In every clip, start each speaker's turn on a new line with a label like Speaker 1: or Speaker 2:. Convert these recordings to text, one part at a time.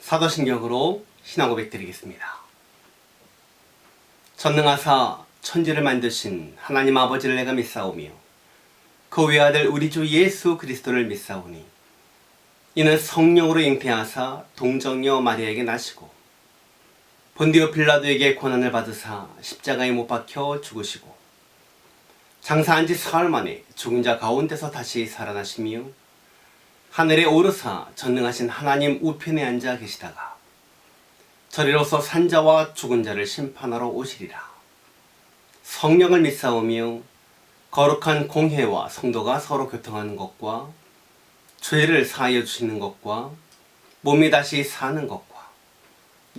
Speaker 1: 사도신경으로 신앙 고백 드리겠습니다. 전능하사 천지를 만드신 하나님 아버지를 내가 믿사오며 그 외아들 우리 주 예수 그리스도를 믿사오니 이는 성령으로 잉태하사 동정녀 마리아에게 나시고 본디오 빌라도에게 고난을 받으사 십자가에 못 박혀 죽으시고 장사한 지 사흘 만에 죽은 자 가운데서 다시 살아나시며 하늘에 오르사 전능하신 하나님 우편에 앉아 계시다가 저리로서 산자와 죽은 자를 심판하러 오시리라. 성령을 믿사오며 거룩한 공회와 성도가 서로 교통하는 것과 죄를 사하여 주시는 것과 몸이 다시 사는 것과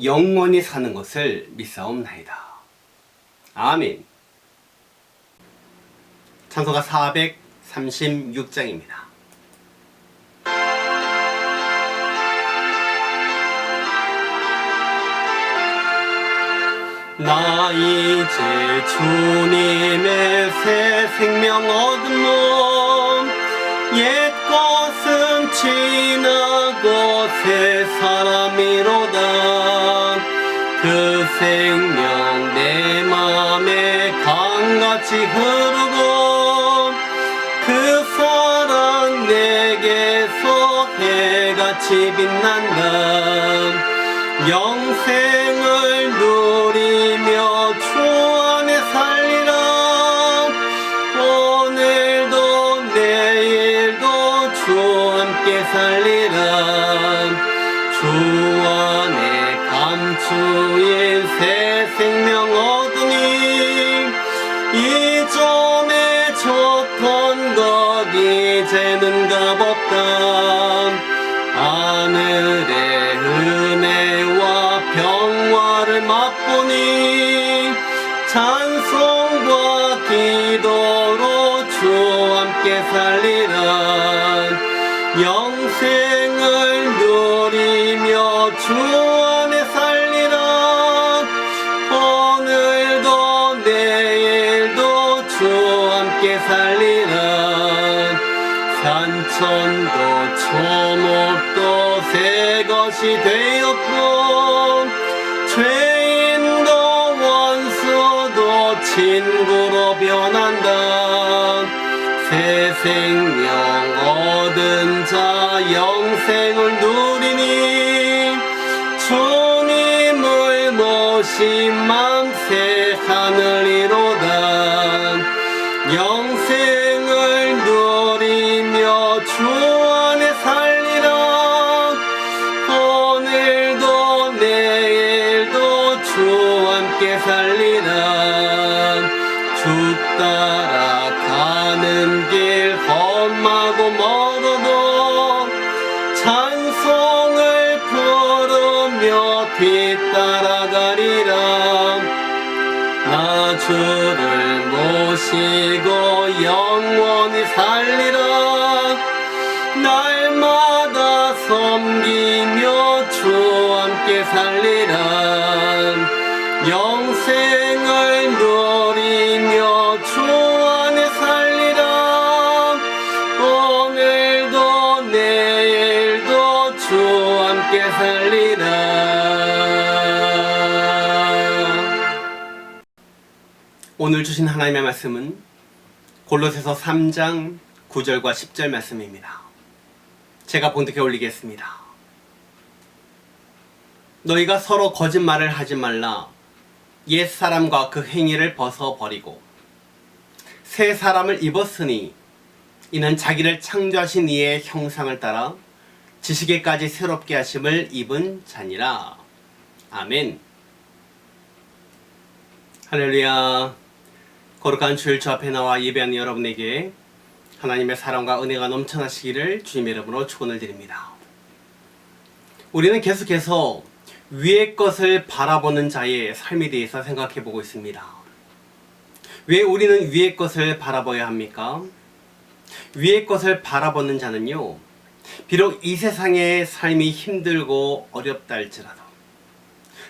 Speaker 1: 영원히 사는 것을 믿사옵나이다. 아멘. 찬송가 436장입니다. 나 이제 주님의 새 생명 얻은 몸 옛 것은 지나고 새 사람이로다. 그 생명 내 맘에 강같이 흐르고 그 사랑 내게서 해같이 빛난다. 영생을 누리며 주 안에 살리라. 오늘도 내일도 주 함께 살리라. 주 안에 감추인 새 생명 얻으니 이전에 줬던 것 이제는 값없다. 하늘의 은혜와 평화를 맛보니 찬송과 기도로 주 함께 살리라. 영생을 누리며 주 안에 살리라. 오늘도 내일도 주 함께 살리라. 산천도 초목도 새 것이 되었고 죄인도 원수도 친구로 변한다. 새 생명 얻은 자 영생을 누리니 주님을 모신 맘 새 하늘이로다. 영생을 누리며 주 안에 살리라. 오늘도 내일도 주 함께 살리라. 주 따라 가는 길 험하고 멀어도 찬송을 부르며 뒤따라가리라. 나 주를 모시고 영원히 살리라. 날마다 섬기며 주 함께 살리라. 영생을 누리며 주 안에 살리라. 오늘도 내일도 주 함께 살리라. 오늘 주신 하나님의 말씀은 골로새서 3장 9절과 10절 말씀입니다. 제가 본드켜 올리겠습니다. 너희가 서로 거짓말을 하지 말라. 옛사람과 그 행위를 벗어버리고 새 사람을 입었으니 이는 자기를 창조하신 이의 형상을 따라 지식에까지 새롭게 하심을 입은 자니라. 아멘. 할렐루야. 거룩한 주일 주 앞에 나와 예배하는 여러분에게 하나님의 사랑과 은혜가 넘쳐나시기를 주님의 이름으로 축원을 드립니다. 우리는 계속해서 위의 것을 바라보는 자의 삶에 대해서 생각해 보고 있습니다. 왜 우리는 위의 것을 바라봐야 합니까? 위의 것을 바라보는 자는요, 비록 이 세상의 삶이 힘들고 어렵다 할지라도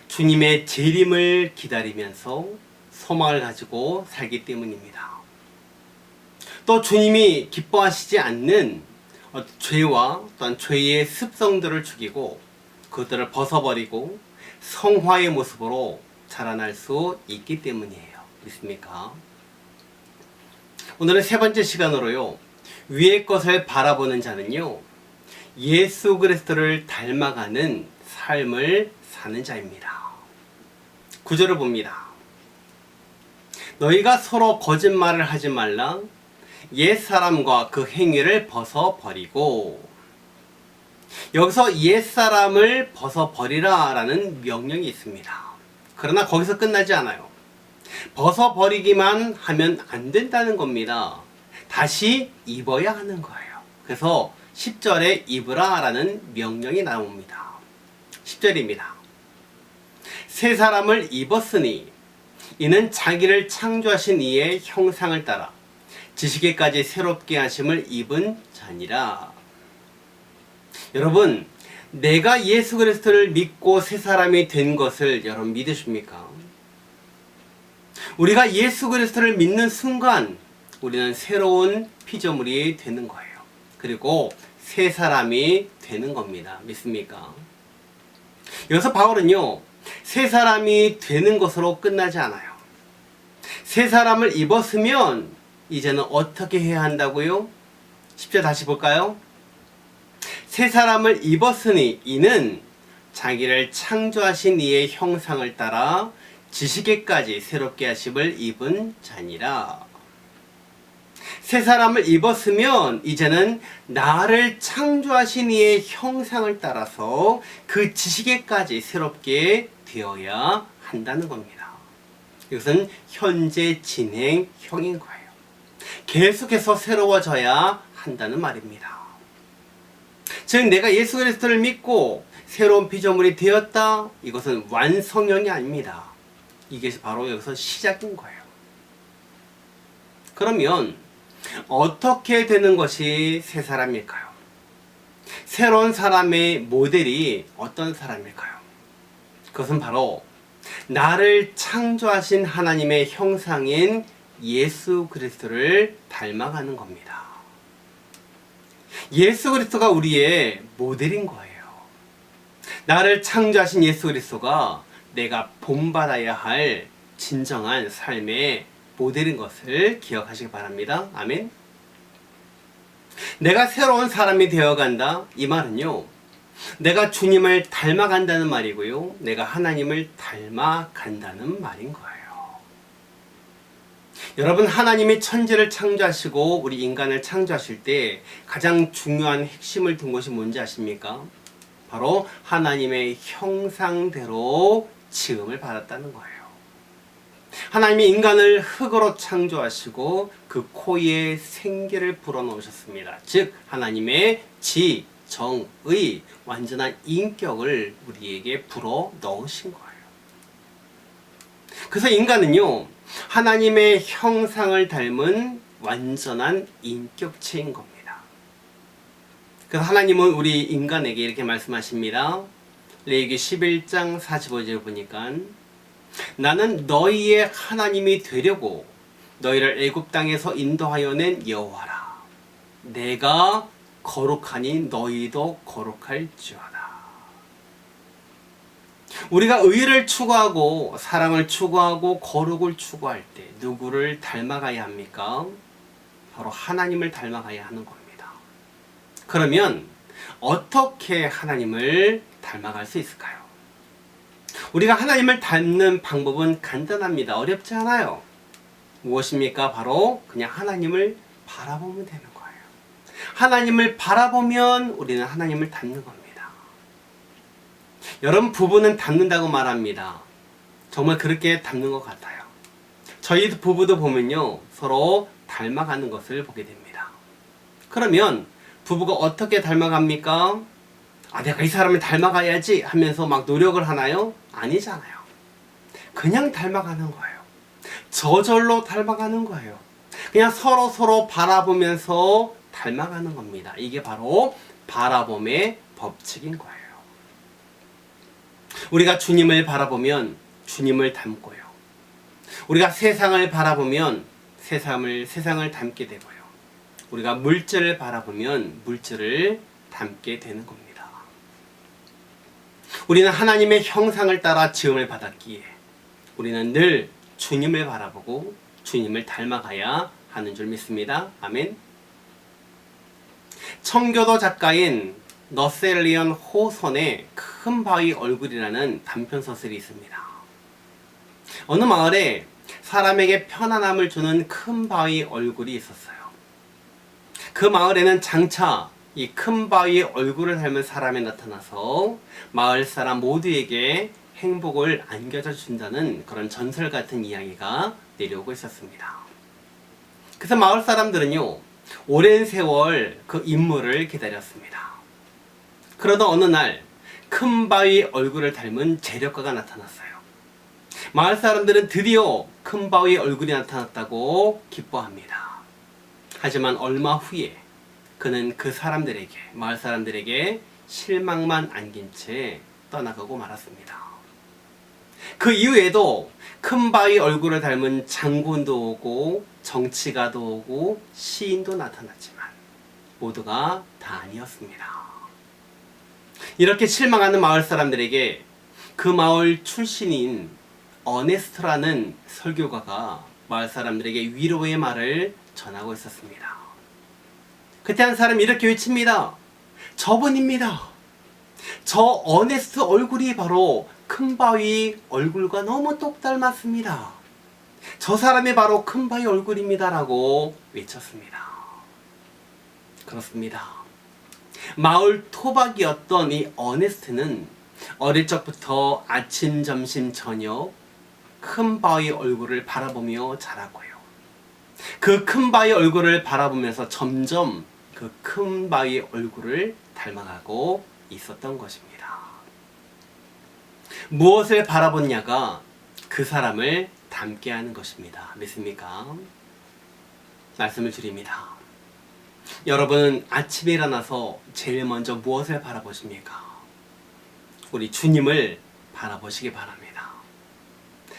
Speaker 1: 주님의 재림을 기다리면서 소망을 가지고 살기 때문입니다. 또 주님이 기뻐하시지 않는 죄와 또한 죄의 습성들을 죽이고 그것들을 벗어버리고 성화의 모습으로 자라날 수 있기 때문이에요. 믿습니까? 오늘은 세 번째 시간으로요. 위의 것을 바라보는 자는요. 예수 그리스도를 닮아가는 삶을 사는 자입니다. 구절을 봅니다. 너희가 서로 거짓말을 하지 말라. 옛사람과 그 행위를 벗어버리고. 여기서 옛사람을 벗어버리라 라는 명령이 있습니다. 그러나 거기서 끝나지 않아요. 벗어버리기만 하면 안 된다는 겁니다. 다시 입어야 하는 거예요. 그래서 10절에 입으라 라는 명령이 나옵니다. 10절입니다. 새 사람을 입었으니 이는 자기를 창조하신 이의 형상을 따라 지식에까지 새롭게 하심을 입은 자니라. 여러분, 내가 예수 그리스도를 믿고 새 사람이 된 것을 여러분 믿으십니까? 우리가 예수 그리스도를 믿는 순간 우리는 새로운 피조물이 되는 거예요. 그리고 새 사람이 되는 겁니다. 믿습니까? 여기서 바울은요, 새 사람이 되는 것으로 끝나지 않아요. 새 사람을 입었으면 이제는 어떻게 해야 한다고요? 10절 다시 볼까요? 새 사람을 입었으니 이는 자기를 창조하신 이의 형상을 따라 지식에까지 새롭게 하심을 입은 자니라. 새 사람을 입었으면 이제는 나를 창조하신 이의 형상을 따라서 그 지식에까지 새롭게 되어야 한다는 겁니다. 이것은 현재 진행형인 거예요. 계속해서 새로워져야 한다는 말입니다. 즉 내가 예수 그리스도를 믿고 새로운 피조물이 되었다. 이것은 완성형이 아닙니다. 이게 바로 여기서 시작인 거예요. 그러면 어떻게 되는 것이 새 사람일까요? 새로운 사람의 모델이 어떤 사람일까요? 그것은 바로 나를 창조하신 하나님의 형상인 예수 그리스도를 닮아가는 겁니다. 예수 그리스도가 우리의 모델인 거예요. 나를 창조하신 예수 그리스도가 내가 본받아야 할 진정한 삶의 모델인 것을 기억하시기 바랍니다. 아멘. 내가 새로운 사람이 되어간다. 이 말은요, 내가 주님을 닮아간다는 말이고요, 내가 하나님을 닮아간다는 말인 거예요. 여러분, 하나님이 천지를 창조하시고 우리 인간을 창조하실 때 가장 중요한 핵심을 둔 것이 뭔지 아십니까? 바로 하나님의 형상대로 지음을 받았다는 거예요. 하나님이 인간을 흙으로 창조하시고 그 코에 생기를 불어넣으셨습니다. 즉 하나님의 지, 정, 의 완전한 인격을 우리에게 불어넣으신 거예요. 그래서 인간은요, 하나님의 형상을 닮은 완전한 인격체인 겁니다. 그래서 하나님은 우리 인간에게 이렇게 말씀하십니다. 레위기 11장 45절 보니까 나는 너희의 하나님이 되려고 너희를 애굽 땅에서 인도하여 낸 여호와라. 내가 거룩하니 너희도 거룩할지어다. 우리가 의를 추구하고 사랑을 추구하고 거룩을 추구할 때 누구를 닮아가야 합니까? 바로 하나님을 닮아가야 하는 겁니다. 그러면 어떻게 하나님을 닮아갈 수 있을까요? 우리가 하나님을 닮는 방법은 간단합니다. 어렵지 않아요. 무엇입니까? 바로 그냥 하나님을 바라보면 되는 거예요. 하나님을 바라보면 우리는 하나님을 닮는 겁니다. 여러분, 부부는 닮는다고 말합니다. 정말 그렇게 닮는 것 같아요. 저희 부부도 보면요, 서로 닮아가는 것을 보게 됩니다. 그러면 부부가 어떻게 닮아갑니까? 내가 이 사람을 닮아가야지 하면서 막 노력을 하나요? 아니잖아요. 그냥 닮아가는 거예요. 저절로 닮아가는 거예요. 그냥 서로 바라보면서 닮아가는 겁니다. 이게 바로 바라봄의 법칙인 거예요. 우리가 주님을 바라보면 주님을 닮고요. 우리가 세상을 바라보면 세상을 닮게 되고요. 우리가 물질을 바라보면 물질을 닮게 되는 겁니다. 우리는 하나님의 형상을 따라 지음을 받았기에 우리는 늘 주님을 바라보고 주님을 닮아가야 하는 줄 믿습니다. 아멘. 청교도 작가인 너셀리언 호선의 큰 바위 얼굴이라는 단편소설이 있습니다. 어느 마을에 사람에게 편안함을 주는 큰 바위 얼굴이 있었어요. 그 마을에는 장차 이 큰 바위의 얼굴을 닮은 사람이 나타나서 마을 사람 모두에게 행복을 안겨줘 준다는 그런 전설 같은 이야기가 내려오고 있었습니다. 그래서 마을 사람들은요, 오랜 세월 그 인물을 기다렸습니다. 그러다 어느 날 큰 바위 얼굴을 닮은 재력가가 나타났어요. 마을 사람들은 드디어 큰 바위 얼굴이 나타났다고 기뻐합니다. 하지만 얼마 후에 그는 그 사람들에게, 마을 사람들에게 실망만 안긴 채 떠나가고 말았습니다. 그 이후에도 큰 바위 얼굴을 닮은 장군도 오고 정치가도 오고 시인도 나타났지만 모두가 다 아니었습니다. 이렇게 실망하는 마을 사람들에게 그 마을 출신인 어네스트라는 설교가가 마을 사람들에게 위로의 말을 전하고 있었습니다. 그때 한 사람이 이렇게 외칩니다. 저분입니다. 저 어네스트 얼굴이 바로 큰 바위 얼굴과 너무 똑 닮았습니다. 저 사람이 바로 큰 바위 얼굴입니다. 라고 외쳤습니다. 그렇습니다. 마을 토박이었던 이 어네스트는 어릴 적부터 아침, 점심, 저녁 큰 바위 얼굴을 바라보며 자라고요. 그 큰 바위 얼굴을 바라보면서 점점 그 큰 바위 얼굴을 닮아가고 있었던 것입니다. 무엇을 바라보냐가 그 사람을 닮게 하는 것입니다. 믿습니까? 말씀을 드립니다. 여러분은 아침에 일어나서 제일 먼저 무엇을 바라보십니까? 우리 주님을 바라보시기 바랍니다.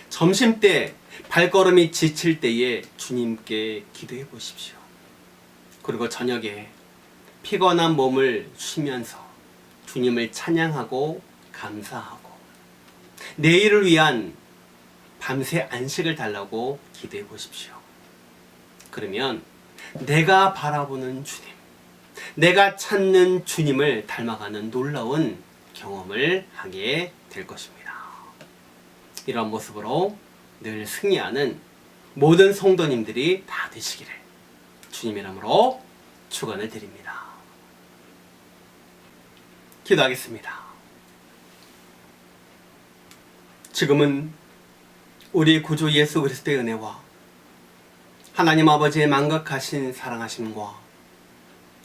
Speaker 1: 점심때 발걸음이 지칠 때에 주님께 기도해 보십시오. 그리고 저녁에 피곤한 몸을 쉬면서 주님을 찬양하고 감사하고 내일을 위한 밤새 안식을 달라고 기도해 보십시오. 그러면 내가 바라보는 주님, 내가 찾는 주님을 닮아가는 놀라운 경험을 하게 될 것입니다. 이런 모습으로 늘 승리하는 모든 성도님들이 다 되시기를 주님의 이름으로 축원을 드립니다. 기도하겠습니다. 지금은 우리 구주 예수 그리스도의 은혜와 하나님 아버지의 만극하신 사랑하심과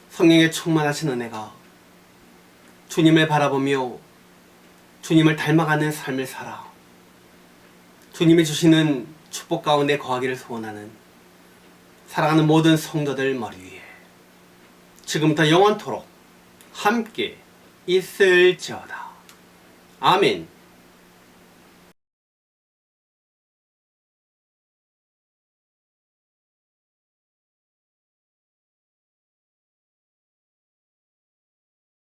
Speaker 1: 성령의 충만하신 은혜가 주님을 바라보며 주님을 닮아가는 삶을 살아 주님이 주시는 축복 가운데 거하기를 소원하는 사랑하는 모든 성도들 머리 위에 지금부터 영원토록 함께 있을지어다. 아멘.